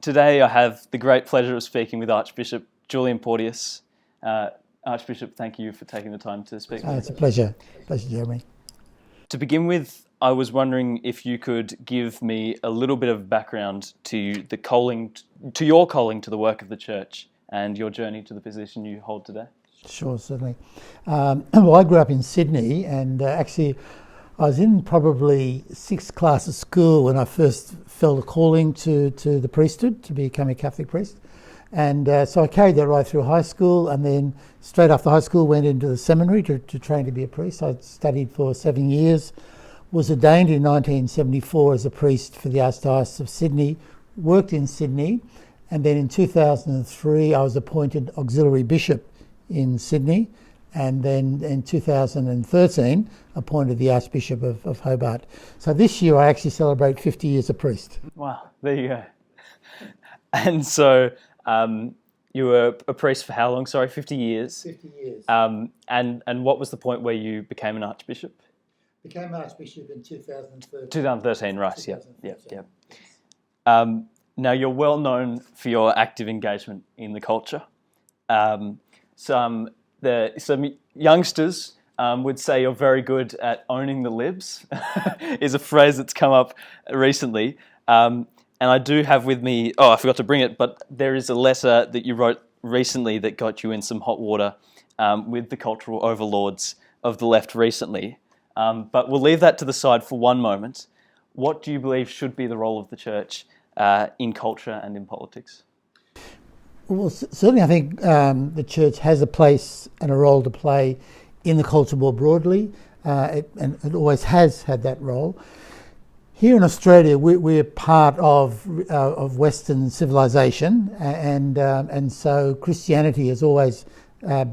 Today I have the great pleasure of speaking with Archbishop Julian Porteous. Archbishop, thank you for taking the time to speak with me. It's a pleasure. Pleasure, Jeremy. To begin with, I was wondering if you could give me a little bit of background to your calling to the work of the church and your journey to the position you hold today. Sure, certainly. Well, I grew up in Sydney, and actually I was in probably sixth class of school when I first felt a calling to the priesthood, to become a Catholic priest. And so I carried that right through high school, and then straight after high school went into the seminary to train to be a priest. I studied for 7 years, was ordained in 1974 as a priest for the Archdiocese of Sydney, worked in Sydney, and then in 2003 I was appointed auxiliary bishop in Sydney, and then in 2013 appointed the Archbishop of Hobart. So this year I actually celebrate 50 years a priest. Wow, there you go. And so you were a priest for how long? Sorry, 50 years. 50 years. And what was the point where you became an archbishop? Became archbishop in 2013. 2013, right? 2013. Yeah. Now you're well known for your active engagement in the culture. Some youngsters would say you're very good at owning the libs, is a phrase that's come up recently. And I do have with me, I forgot to bring it, but there is a letter that you wrote recently that got you in some hot water with the cultural overlords of the left recently. But we'll leave that to the side for one moment. What do you believe should be the role of the church in culture and in politics? Well, certainly I think the church has a place and a role to play in the culture more broadly, and it always has had that role. Here in Australia, we're part of Western civilization, and so Christianity has always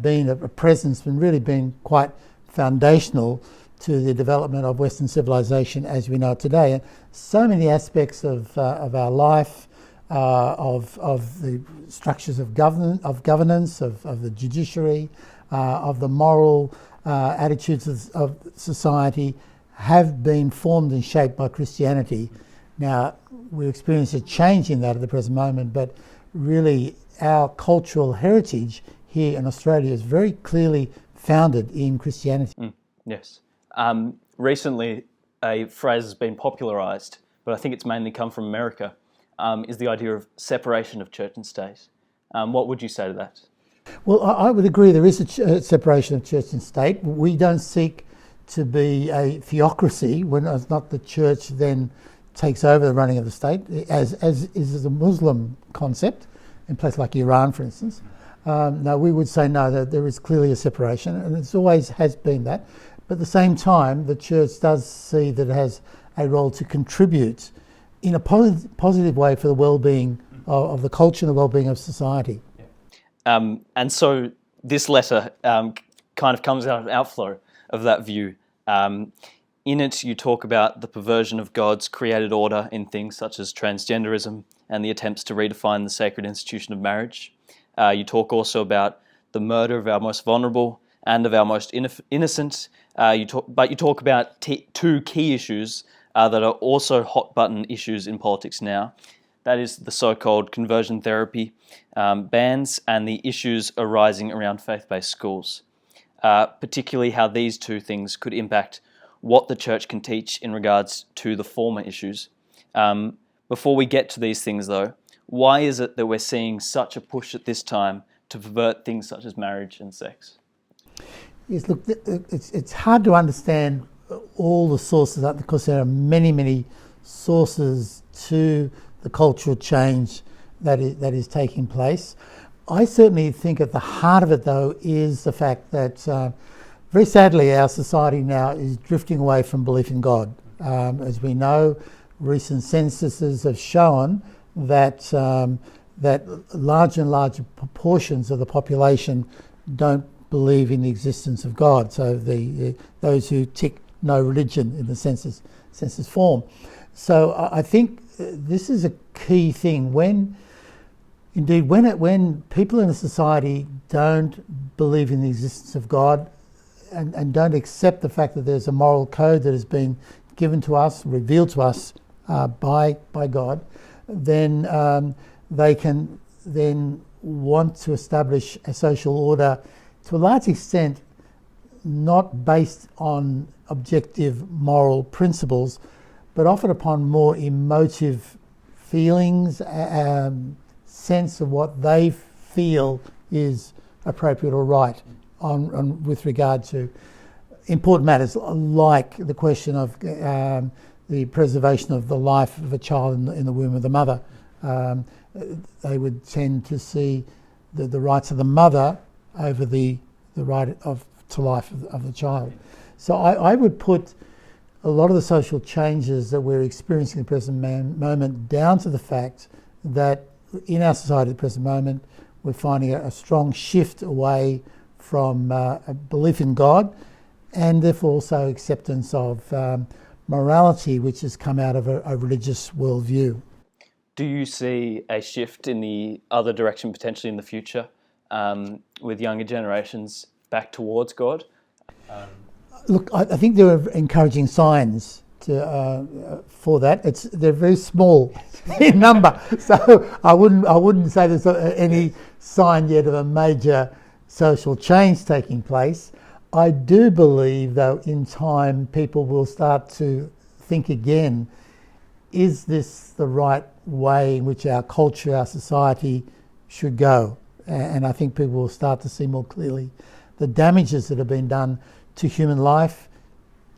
been a presence and really been quite foundational to the development of Western civilization as we know it today. And so many aspects of our life, of the structures of governance, of the judiciary, of the moral attitudes of society, have been formed and shaped by Christianity. Now, we experience a change in that at the present moment, but really our cultural heritage here in Australia is very clearly founded in Christianity. Yes. Recently, a phrase has been popularised, but I think it's mainly come from America, is the idea of separation of church and state. What would you say to that? Well, I would agree there is a separation of church and state. We don't seek to be a theocracy when it's not the church then takes over the running of the state, as is a Muslim concept in places like Iran, for instance. No, we would say no, that there is clearly a separation, and it always has been that. But at the same time, the church does see that it has a role to contribute in a positive way for the well-being of the culture and the well-being of society. Yeah. And so this letter kind of comes out of an outflow of that view. In it, you talk about the perversion of God's created order in things such as transgenderism and the attempts to redefine the sacred institution of marriage. You talk also about the murder of our most vulnerable and of our most innocent. You talk about two key issues that are also hot-button issues in politics now. That is the so-called conversion therapy bans and the issues arising around faith-based schools. Particularly how these two things could impact what the church can teach in regards to the former issues. Before we get to these things though, why is it that we're seeing such a push at this time to pervert things such as marriage and sex? Yes, look, it's hard to understand all the sources because there are many, many sources to the cultural change that is taking place. I certainly think at the heart of it, though, is the fact that very sadly our society now is drifting away from belief in God. As we know, recent censuses have shown that larger and larger proportions of the population don't believe in the existence of God. So those who tick no religion in the census form. So I think this is a key thing when people in a society don't believe in the existence of God and don't accept the fact that there's a moral code that has been given to us, revealed to us by God, then they can then want to establish a social order to a large extent not based on objective moral principles, but often upon more emotive feelings, sense of what they feel is appropriate or right on with regard to important matters like the question of the preservation of the life of a child in the womb of the mother. They would tend to see the rights of the mother over the right to life of the child. So I would put a lot of the social changes that we're experiencing at the present moment down to the fact that in our society at the present moment we're finding a strong shift away from a belief in God, and therefore also acceptance of morality which has come out of a religious worldview. Do you see a shift in the other direction potentially in the future with younger generations back towards God? Look, I think there are encouraging signs for that. They're very small in number, so I wouldn't say there's any sign yet of a major social change taking place. I do believe, though, in time people will start to think again, is this the right way in which our culture, our society should go? And I think people will start to see more clearly the damages that have been done to human life,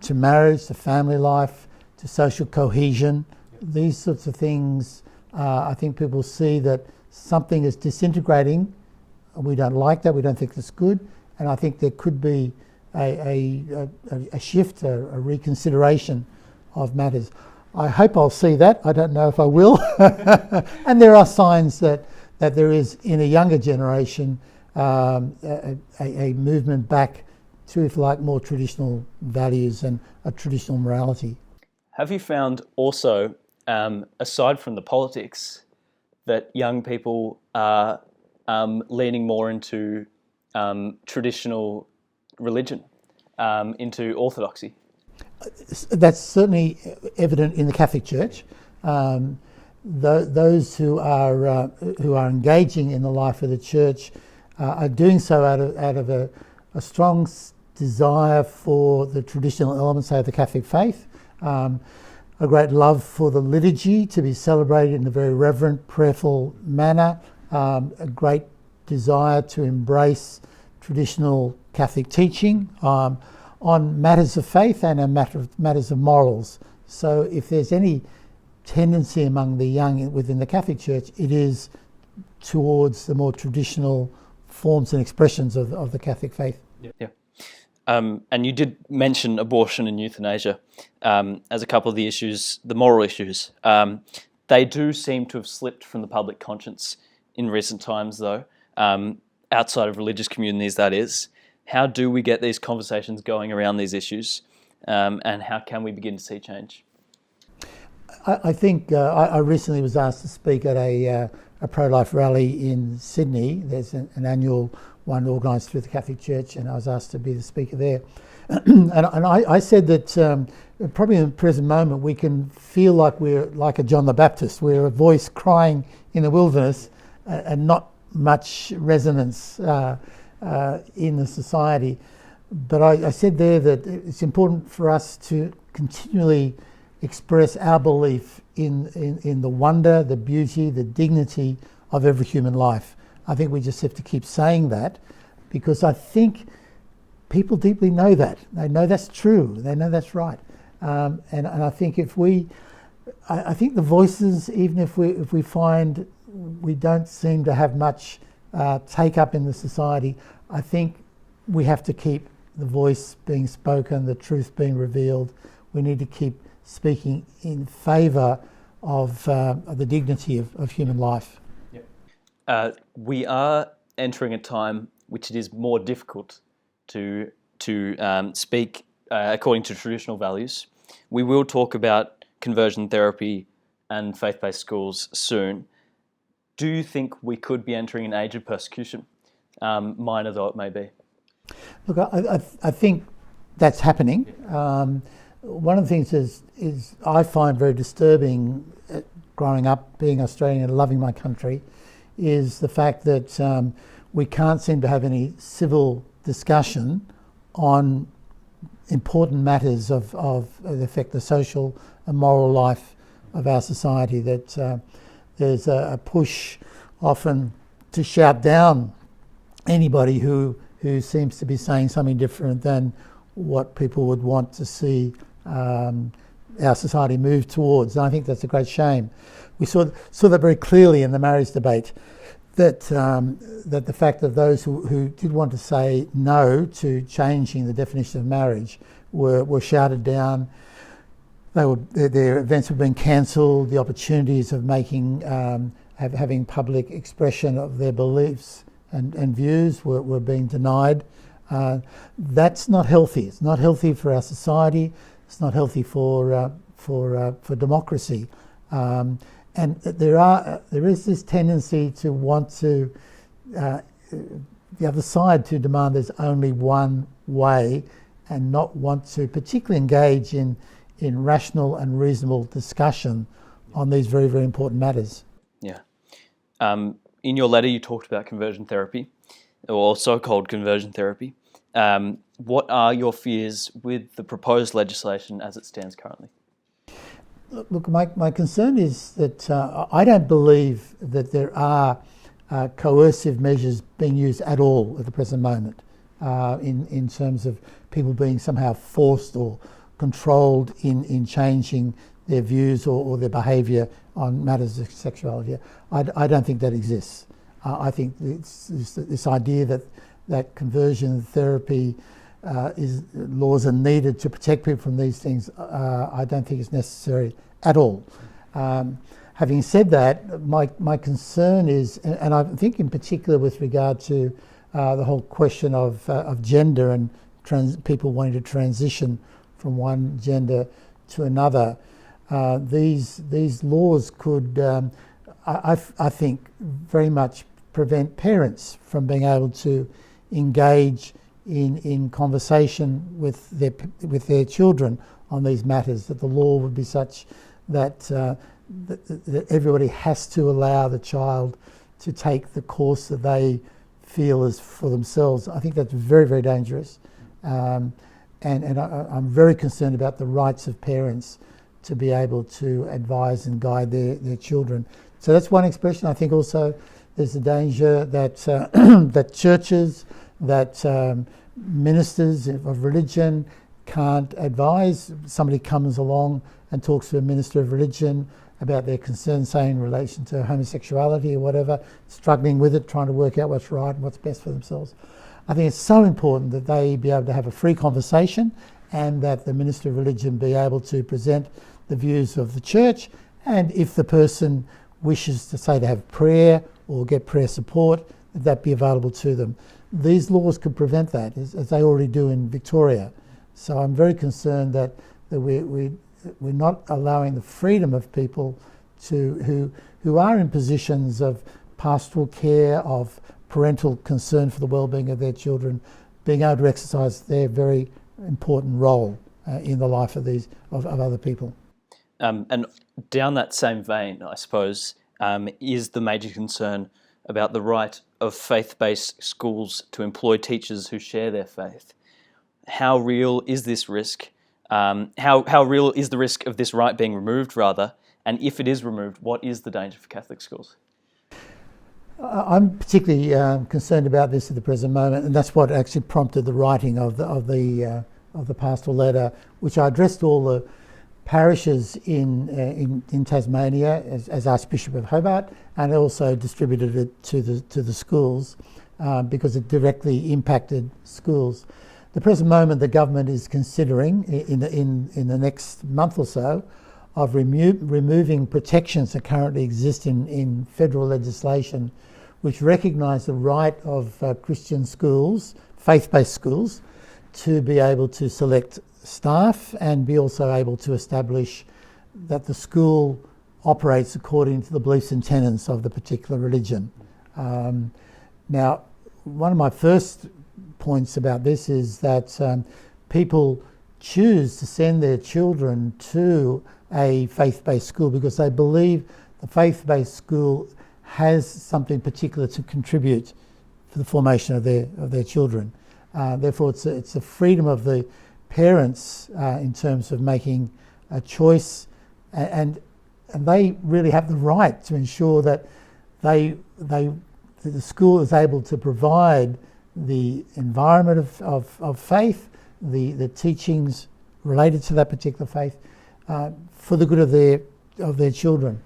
to marriage, to family life, to social cohesion. These sorts of things, I think people see that something is disintegrating. We don't like that, we don't think it's good, and I think there could be a shift, a reconsideration of matters. I hope I'll see that. I don't know if I will. And there are signs that there is in a younger generation a movement back to, if you like, more traditional values and a traditional morality. Have you found also, aside from the politics, that young people are leaning more into traditional religion, into orthodoxy? That's certainly evident in the Catholic Church. Those who are engaging in the life of the Church are doing so out of a strong desire for the traditional elements of the Catholic faith, a great love for the liturgy to be celebrated in a very reverent, prayerful manner, a great desire to embrace traditional Catholic teaching on matters of faith and on matters of morals. So if there's any tendency among the young within the Catholic Church, it is towards the more traditional forms and expressions of the Catholic faith. Yeah. And you did mention abortion and euthanasia as a couple of the issues, the moral issues. They do seem to have slipped from the public conscience in recent times, though, outside of religious communities, that is. How do we get these conversations going around these issues, and how can we begin to see change? I think I recently was asked to speak at a pro-life rally in Sydney. There's an annual one organised through the Catholic Church, and I was asked to be the speaker there. and I said that probably in the present moment we can feel like we're like a John the Baptist. We're a voice crying in the wilderness and not much resonance in the society. But I said there that it's important for us to continually express our belief in the wonder, the beauty, the dignity of every human life. I think we just have to keep saying that, because I think people deeply know that. They know that's true. They know that's right. And I think I think the voices, even if we find we don't seem to have much take up in the society, I think we have to keep the voice being spoken, the truth being revealed. We need to keep speaking in favour of the dignity of human life. Yep. We are entering a time which it is more difficult to speak according to traditional values. We will talk about conversion therapy and faith-based schools soon. Do you think we could be entering an age of persecution, minor though it may be? Look, I think that's happening. One of the things is I find very disturbing growing up, being Australian and loving my country, is the fact that we can't seem to have any civil discussion on important matters of that affect the social and moral life of our society. That there's a push often to shout down anybody who seems to be saying something different than what people would want to see our society move towards. And I think that's a great shame. We saw that very clearly in the marriage debate, that the fact that those who did want to say no to changing the definition of marriage were shouted down. Their events were being cancelled. The opportunities of having public expression of their beliefs and views were being denied. That's not healthy. It's not healthy for our society. It's not healthy for democracy. And there is this tendency to want to the other side to demand there's only one way, and not want to particularly engage in rational and reasonable discussion on these very, very important matters. Yeah. In your letter, you talked about conversion therapy, or so-called conversion therapy. What are your fears with the proposed legislation as it stands currently? Look, my concern is that I don't believe that there are coercive measures being used at all at the present moment in terms of people being somehow forced or controlled in changing their views or their behaviour on matters of sexuality. I don't think that exists. I think it's this idea that conversion therapy laws are needed to protect people from these things. I don't think it's necessary at all. Having said that, my concern is, and I think in particular with regard to the whole question of gender and people wanting to transition from one gender to another, these laws could, I think, very much prevent parents from being able to engage in conversation with their children on these matters. That the law would be such that everybody has to allow the child to take the course that they feel is for themselves. I think that's very, very dangerous. And I'm very concerned about the rights of parents to be able to advise and guide their children. So that's one expression. I think also there's a danger that that churches, that ministers of religion can't advise. Somebody comes along and talks to a minister of religion about their concerns, say in relation to homosexuality or whatever, struggling with it, trying to work out what's right and what's best for themselves. I think it's so important that they be able to have a free conversation, and that the minister of religion be able to present the views of the church, and if the person wishes to say to have prayer or get prayer support, that be available to them. These laws could prevent that, as they already do in Victoria. So I'm very concerned that we're not allowing the freedom of people who are in positions of pastoral care, of parental concern for the well-being of their children, being able to exercise their very important role in the life of other people. And down that same vein, I suppose, is the major concern about the right of faith-based schools to employ teachers who share their faith. How real is this risk? How real is the risk of this right being removed, rather? And if it is removed, what is the danger for Catholic schools? I'm particularly concerned about this at the present moment, and that's what actually prompted the writing of the pastoral letter, which I addressed all the parishes in Tasmania as Archbishop of Hobart, and also distributed it to the schools because it directly impacted schools. The present moment, the government is considering in the next month or so of removing protections that currently exist in federal legislation, which recognise the right of Christian schools, faith-based schools, to be able to select staff and be also able to establish that the school operates according to the beliefs and tenets of the particular religion. Now, one of my first points about this is that people choose to send their children to a faith-based school because they believe the faith-based school has something particular to contribute for the formation of their children. Therefore, it's a freedom of the parents in terms of making a choice, and they really have the right to ensure that the school is able to provide the environment of faith, the teachings related to that particular faith, for the good of their children.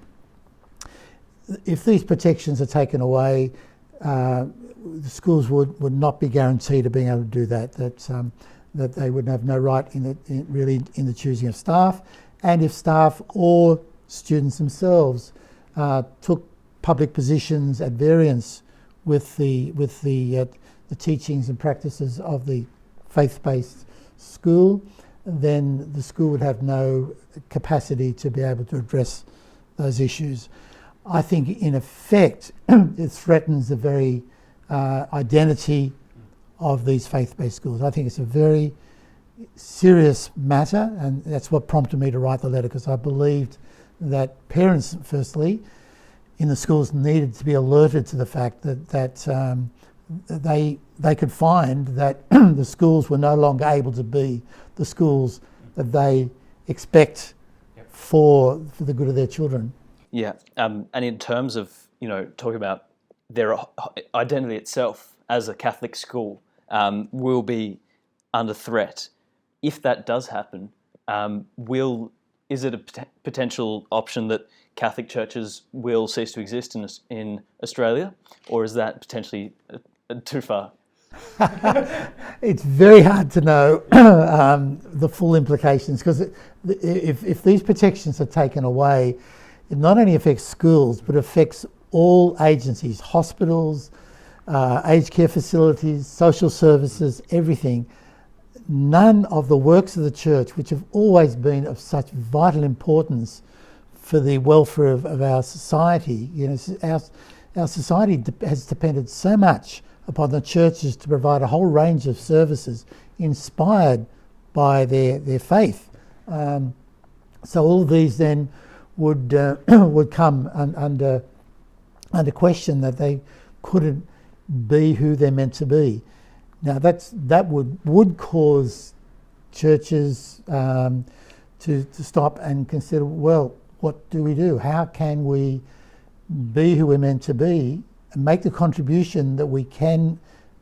If these protections are taken away, the schools would not be guaranteed of being able to do that. That they would have no right in the choosing of staff, and if staff or students themselves took public positions at variance with the teachings and practices of the faith-based school, then the school would have no capacity to be able to address those issues. I think, in effect, it threatens the very identity of these faith-based schools. I think it's a very serious matter, and that's what prompted me to write the letter, because I believed that parents, firstly, in the schools needed to be alerted to the fact that they could find that the schools were no longer able to be the schools that they expect for the good of their children. Yeah, and in terms of, talking about their identity itself as a Catholic school will be under threat. If that does happen, is it a potential option that Catholic churches will cease to exist in Australia, or is that potentially too far? It's very hard to know the full implications, because if these protections are taken away, it not only affects schools but affects all agencies, hospitals, aged care facilities, social services, everything. None of the works of the church, which have always been of such vital importance for the welfare of our society, our society has depended so much upon the churches to provide a whole range of services inspired by their faith. So all of these then would come under question, that they couldn't be who they're meant to be. Now that would cause churches to stop and consider, well, what do we do? How can we be who we're meant to be and make the contribution that we can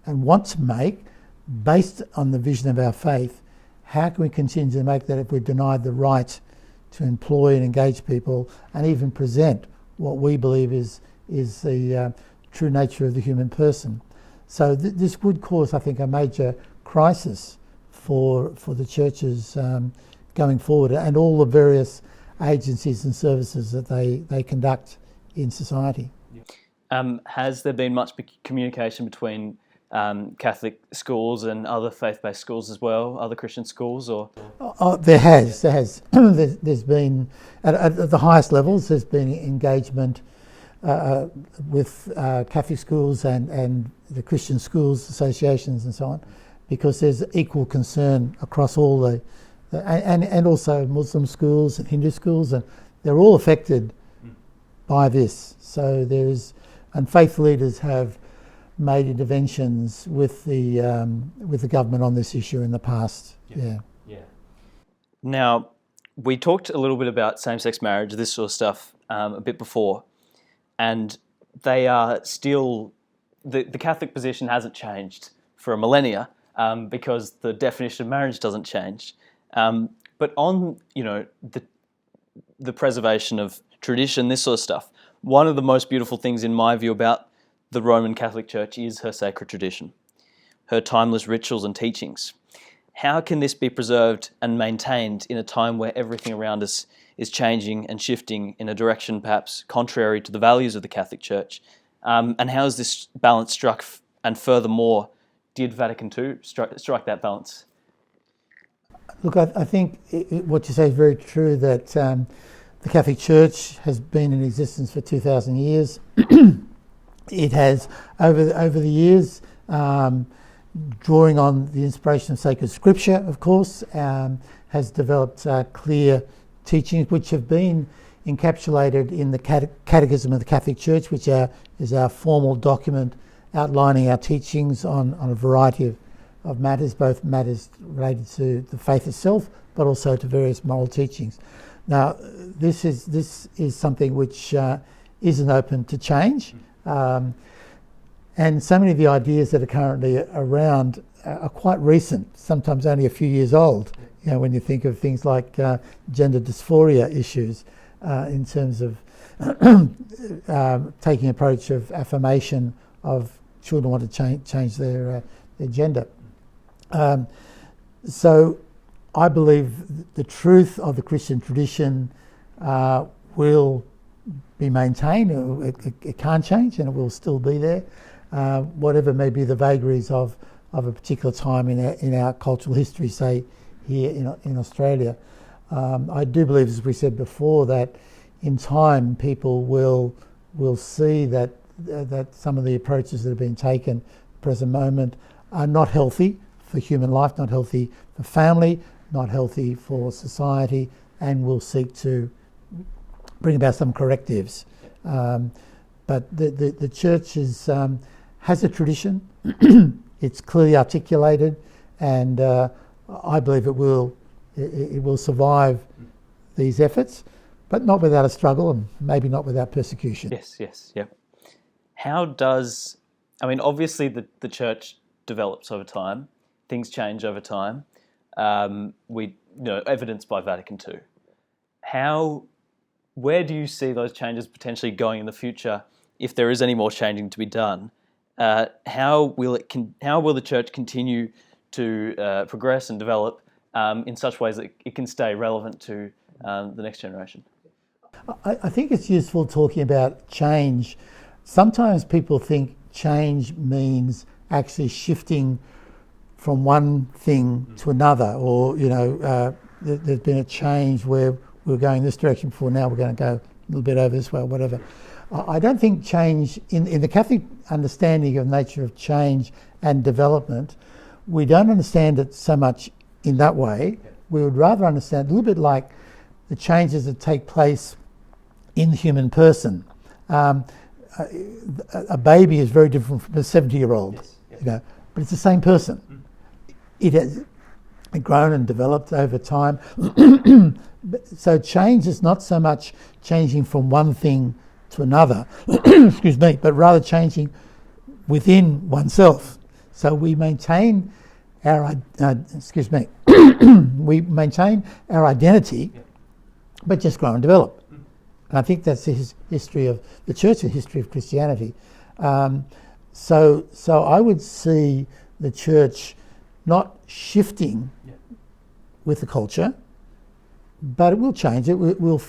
and want to make based on the vision of our faith? How can we continue to make that if we're denied the right to employ and engage people and even present what we believe is the true nature of the human person? So this would cause, I think, a major crisis for the churches going forward, and all the various agencies and services that they conduct in society. Has there been much communication between Catholic schools and other faith-based schools as well, other Christian schools, or? There has. There's been, at the highest levels, there's been engagement with Catholic schools and the Christian schools associations and so on, because there's equal concern across all and also Muslim schools and Hindu schools, and they're all affected by this. So and faith leaders have made interventions with the government on this issue in the past. Yeah. Now, we talked a little bit about same-sex marriage, this sort of stuff, a bit before, and they are still, the Catholic position hasn't changed for a millennia, because the definition of marriage doesn't change. But on, the preservation of tradition, this sort of stuff, one of the most beautiful things in my view about the Roman Catholic Church is her sacred tradition, her timeless rituals and teachings. How can this be preserved and maintained in a time where everything around us is changing and shifting in a direction perhaps contrary to the values of the Catholic Church? And how is this balance struck? And furthermore, did Vatican II strike that balance? Look, I think what you say is very true, that the Catholic Church has been in existence for 2,000 years. It has, over the years, drawing on the inspiration of sacred scripture, of course, has developed clear teachings which have been encapsulated in the Catechism of the Catholic Church, which is our formal document outlining our teachings on a variety of matters, both matters related to the faith itself, but also to various moral teachings. Now, this is something which isn't open to change, and so many of the ideas that are currently around are quite recent, sometimes only a few years old. You know, when you think of things like gender dysphoria issues, in terms of taking an approach of affirmation of children want to change their gender. So I believe the truth of the Christian tradition will be maintained. It can't change, and it will still be there, whatever may be the vagaries of a particular time in our cultural history, say here in Australia. I do believe, as we said before, that in time people will see that some of the approaches that have been taken at the present moment are not healthy for human life, not healthy for family, not healthy for society, and will seek to bring about some correctives. But the Church has a tradition. It's clearly articulated, and I believe it will survive these efforts, but not without a struggle, and maybe not without persecution. Yes, yeah. How does, obviously the Church develops over time, things change over time. Evidenced by Vatican II. Where do you see those changes potentially going in the future, if there is any more changing to be done? How will the Church continue to progress and develop in such ways that it can stay relevant to the next generation? I think it's useful talking about change. Sometimes people think change means actually shifting from one thing to another, or there's been a change where we were going this direction before, now we're going to go a little bit over this way, or whatever. I don't think change, in the Catholic understanding of nature of change and development, we don't understand it so much in that way. We would rather understand a little bit like the changes that take place in the human person. A baby is very different from a 70-year-old, but it's the same person. It has grown and developed over time. So change is not so much changing from one thing to another, excuse me, but rather changing within oneself. So we maintain our, we maintain our identity, but just grow and develop. And I think that's the history of the Church, the history of Christianity. So I would see the Church not shifting with the culture, but it will change. It will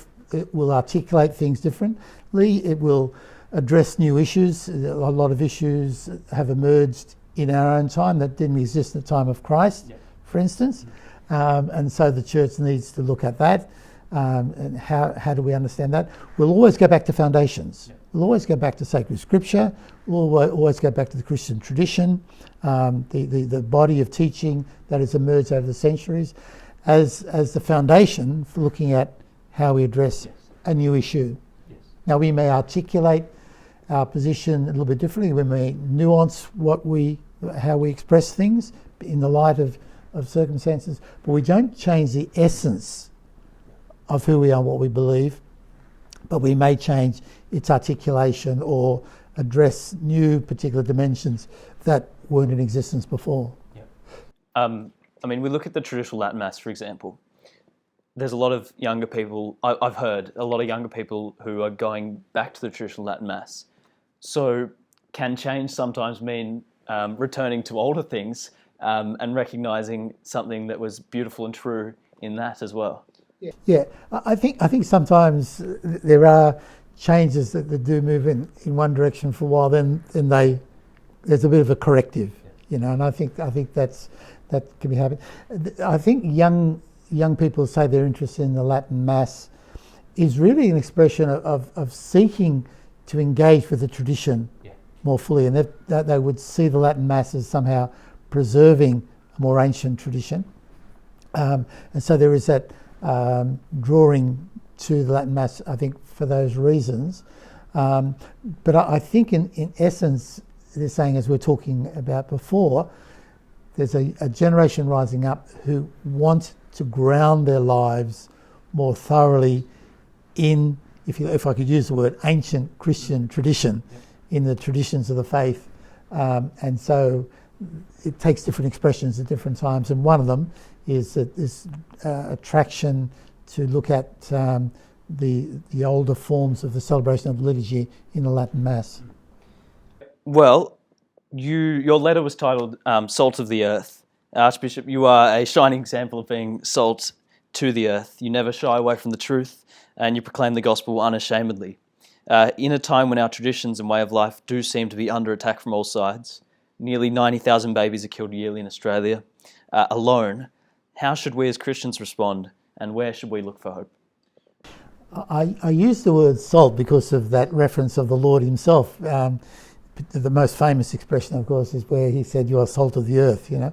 articulate things differently. It will address new issues. A lot of issues have emerged in our own time that didn't exist at the time of Christ, for instance. And so the Church needs to look at that. And how do we understand that? We'll always go back to foundations. We'll always go back to sacred scripture. We'll always go back to the Christian tradition, the body of teaching that has emerged over the centuries as the foundation for looking at how we address a new issue. Now, we may articulate our position a little bit differently. We may nuance how we express things in the light of circumstances, but we don't change the essence of who we are and what we believe, but we may change its articulation or address new particular dimensions that weren't in existence before. We look at the traditional Latin Mass, for example. There's a lot of younger people, I've heard a lot of younger people who are going back to the traditional Latin Mass. So can change sometimes mean returning to older things and recognising something that was beautiful and true in that as well? Yeah, I think sometimes there are changes that do move in one direction for a while, then there's a bit of a corrective, and I think that can be happening. I think young people say they're interested in the Latin Mass is really an expression of seeking to engage with the tradition more fully, and that they would see the Latin Mass as somehow preserving a more ancient tradition, and so there is that drawing to the Latin Mass, I think, for those reasons. But I think in essence, they're saying, as we we're talking about before, there's a generation rising up who want to ground their lives more thoroughly in, if I could use the word, ancient Christian tradition, in the traditions of the faith. And so it takes different expressions at different times, and one of them is that this attraction to look at the older forms of the celebration of liturgy in the Latin Mass. Well, your letter was titled Salt of the Earth. Archbishop, you are a shining example of being salt to the earth. You never shy away from the truth, and you proclaim the gospel unashamedly. In a time when our traditions and way of life do seem to be under attack from all sides, nearly 90,000 babies are killed yearly in Australia alone. How should we as Christians respond, and where should we look for hope? I use the word salt because of that reference of the Lord himself. The most famous expression, of course, is where he said, "You are salt of the earth," you know.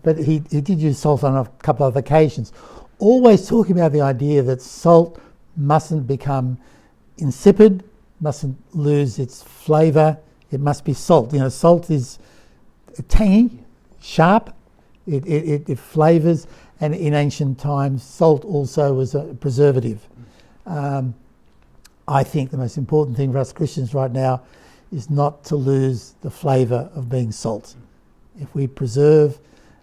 But he did use salt on a couple of occasions, always talking about the idea that salt mustn't become insipid, mustn't lose its flavour. It must be salt. You know, salt is tangy, sharp. It flavours, and in ancient times, salt also was a preservative. I think the most important thing for us Christians right now is not to lose the flavour of being salt. If we preserve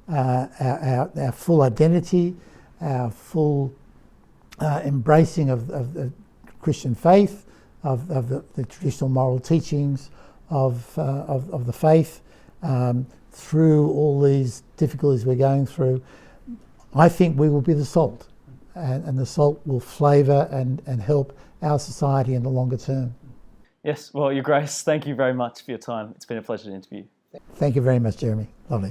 our full identity, our full embracing of the Christian faith, of the traditional moral teachings of the faith, through all these difficulties we're going through, I think we will be the salt, and the salt will flavour and help our society in the longer term. Yes, well, Your Grace, thank you very much for your time. It's been a pleasure to interview. Thank you very much, Jeremy. Lovely.